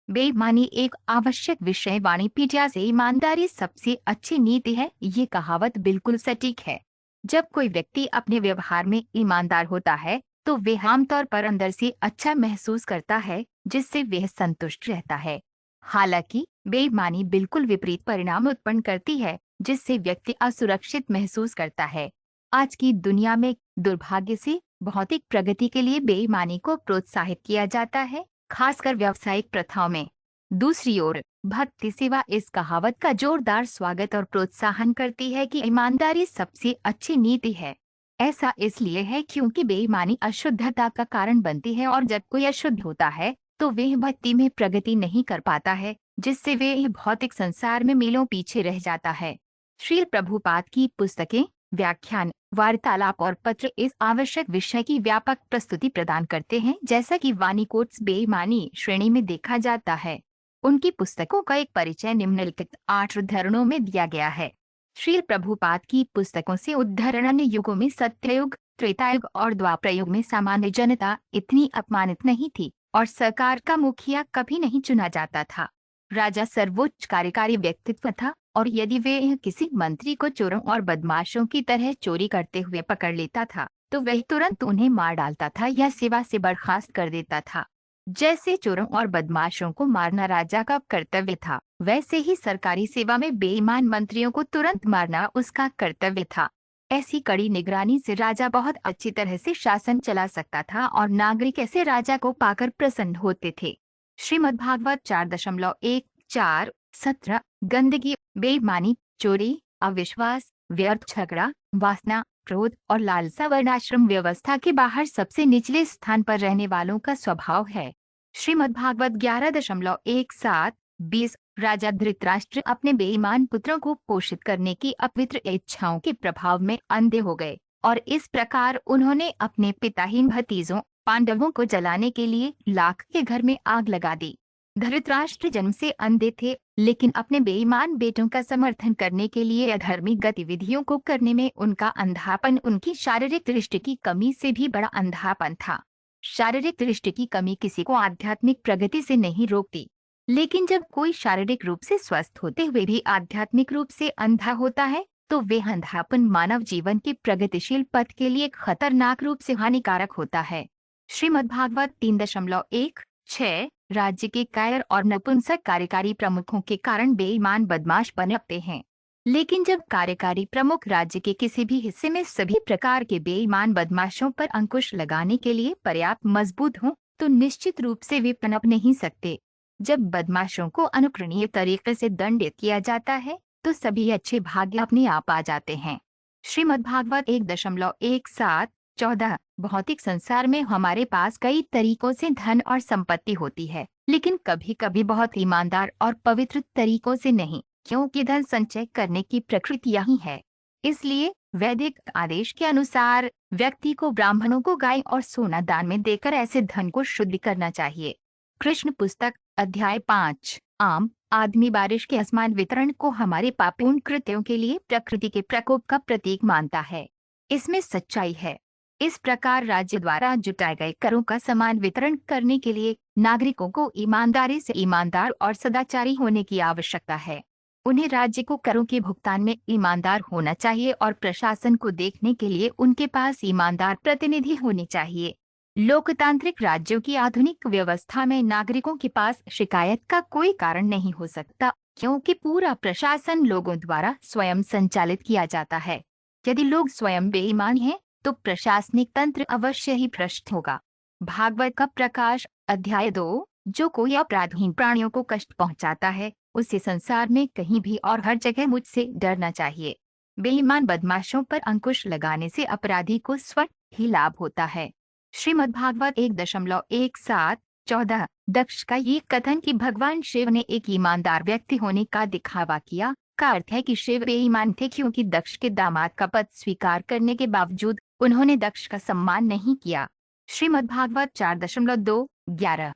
बेईमानी एक आवश्यक विषय वाणिपीडिया से ईमानदारी सबसे अच्छी नीति है। ये कहावत बिल्कुल सटीक है। जब कोई व्यक्ति अपने व्यवहार में ईमानदार होता है तो वह आमतौर पर अंदर से अच्छा महसूस करता है, जिससे वह संतुष्ट रहता है। हालांकि बेईमानी बिल्कुल विपरीत परिणाम उत्पन्न करती है, जिससे व्यक्ति असुरक्षित महसूस करता है। आज की दुनिया में दुर्भाग्य से भौतिक प्रगति के लिए बेईमानी को प्रोत्साहित किया जाता है, खासकर व्यावसायिक प्रथाओं में। दूसरी ओर भक्ति सेवा इस कहावत का जोरदार स्वागत और प्रोत्साहन करती है कि ईमानदारी सबसे अच्छी नीति है। ऐसा इसलिए है क्योंकि बेईमानी अशुद्धता का कारण बनती है, और जब कोई अशुद्ध होता है तो वह भक्ति में प्रगति नहीं कर पाता है, जिससे वह भौतिक संसार में मीलों पीछे रह जाता है। श्रील प्रभुपाद की पुस्तकें, व्याख्यान, वार्तालाप और पत्र इस आवश्यक विषय की व्यापक प्रस्तुति प्रदान करते हैं, जैसा कि वाणी कोट्स बेईमानी श्रेणी में देखा जाता है। उनकी पुस्तकों का एक परिचय निम्नलिखित 8 उद्धरणों में दिया गया है। श्रील प्रभुपाद की पुस्तकों से उद्धरण अन्य युगों में सत्ययुग, त्रेतायुग और द्वापर युग में सामान्य जनता इतनी अपमानित नहीं थी और सरकार का मुखिया कभी नहीं चुना जाता था। राजा सर्वोच्च कार्यकारी व्यक्तित्व था, और यदि वे किसी मंत्री को चोरों और बदमाशों की तरह चोरी करते हुए पकड़ लेता था तो वह तुरंत उन्हें मार डालता था या सेवा से बर्खास्त कर देता था। जैसे चोरों और बदमाशों को मारना राजा का कर्तव्य था, वैसे ही सरकारी सेवा में बेईमान मंत्रियों को तुरंत मारना उसका कर्तव्य था। ऐसी कड़ी निगरानी से राजा बहुत अच्छी तरह से शासन चला सकता था और नागरिक ऐसे राजा को पाकर प्रसन्न होते थे। श्रीमद्भागवत 4.14 17 गंदगी, बेईमानी, चोरी, अविश्वास, व्यर्थ झगड़ा, वासना, क्रोध और लालसा वर्णाश्रम व्यवस्था के बाहर सबसे निचले स्थान पर रहने वालों का स्वभाव है। श्रीमद्भागवत 11.17 20 राजा धृतराष्ट्र अपने बेईमान पुत्रों को पोषित करने की अपवित्र इच्छाओं के प्रभाव में अंधे हो गए, और इस प्रकार उन्होंने अपने पिताहीन भतीजों पांडवों को जलाने के लिए लाख के घर में आग लगा दी। धृतराष्ट्र जन्म से अंधे थे, लेकिन अपने बेईमान बेटों का समर्थन करने के लिए अधर्मी गतिविधियों को करने में उनका अंधापन उनकी शारीरिक दृष्टि की कमी से भी बड़ा अंधापन था। शारीरिक दृष्टि की कमी किसी को आध्यात्मिक प्रगति से नहीं रोकती, लेकिन जब कोई शारीरिक रूप से स्वस्थ होते हुए भी आध्यात्मिक रूप से अंधा होता है तो वह अंधापन मानव जीवन के प्रगतिशील पथ के लिए खतरनाक रूप से हानिकारक होता है। श्रीमद्भागवत 3.1-6 राज्य के कायर और नपुंसक कार्यकारी प्रमुखों के कारण बेईमान बदमाश पनपते हैं, लेकिन जब कार्यकारी प्रमुख राज्य के किसी भी हिस्से में सभी प्रकार के बेईमान बदमाशों पर अंकुश लगाने के लिए पर्याप्त मजबूत हों तो निश्चित रूप से वे पनप नहीं सकते। जब बदमाशों को अनुकरणीय तरीके से दंडित किया जाता है तो सभी अच्छे भाग्य अपने आप आ जाते हैं। श्रीमद्भागवत 1.17-14 भौतिक संसार में हमारे पास कई तरीकों से धन और संपत्ति होती है, लेकिन कभी कभी बहुत ईमानदार और पवित्र तरीकों से नहीं, क्योंकि धन संचय करने की प्रकृति यही है। इसलिए वैदिक आदेश के अनुसार व्यक्ति को ब्राह्मणों को गाय और सोना दान में देकर ऐसे धन को शुद्ध करना चाहिए। कृष्ण पुस्तक अध्याय 5 आम आदमी बारिश के असमान वितरण को हमारे पापूर्ण कृत्यों के लिए प्रकृति के प्रकोप का प्रतीक मानता है। इसमें सच्चाई है। इस प्रकार राज्य द्वारा जुटाए गए करों का समान वितरण करने के लिए नागरिकों को ईमानदारी से ईमानदार और सदाचारी होने की आवश्यकता है। उन्हें राज्य को करों के भुगतान में ईमानदार होना चाहिए और प्रशासन को देखने के लिए उनके पास ईमानदार प्रतिनिधि होने चाहिए। लोकतांत्रिक राज्यों की आधुनिक व्यवस्था में नागरिकों के पास शिकायत का कोई कारण नहीं हो सकता, क्योंकि पूरा प्रशासन लोगों द्वारा स्वयं संचालित किया जाता है। यदि लोग स्वयं बेईमान हैं तो प्रशासनिक तंत्र अवश्य ही भ्रष्ट होगा। भागवत का प्रकाश अध्याय 2 जो कोई अपराधहीन प्राणियों को कष्ट पहुंचाता है उसे संसार में कहीं भी और हर जगह मुझसे डरना चाहिए। बेईमान बदमाशों पर अंकुश लगाने से अपराधी को स्वयं ही लाभ होता है। श्रीमद्भागवत 1.17-14 दक्ष का ये कथन कि भगवान शिव ने एक ईमानदार व्यक्ति होने का दिखावा किया का अर्थ है कि शिव बेईमान थे, क्योंकि दक्ष के दामाद का पद स्वीकार करने के बावजूद उन्होंने दक्ष का सम्मान नहीं किया। श्रीमद्भागवत 4.2-11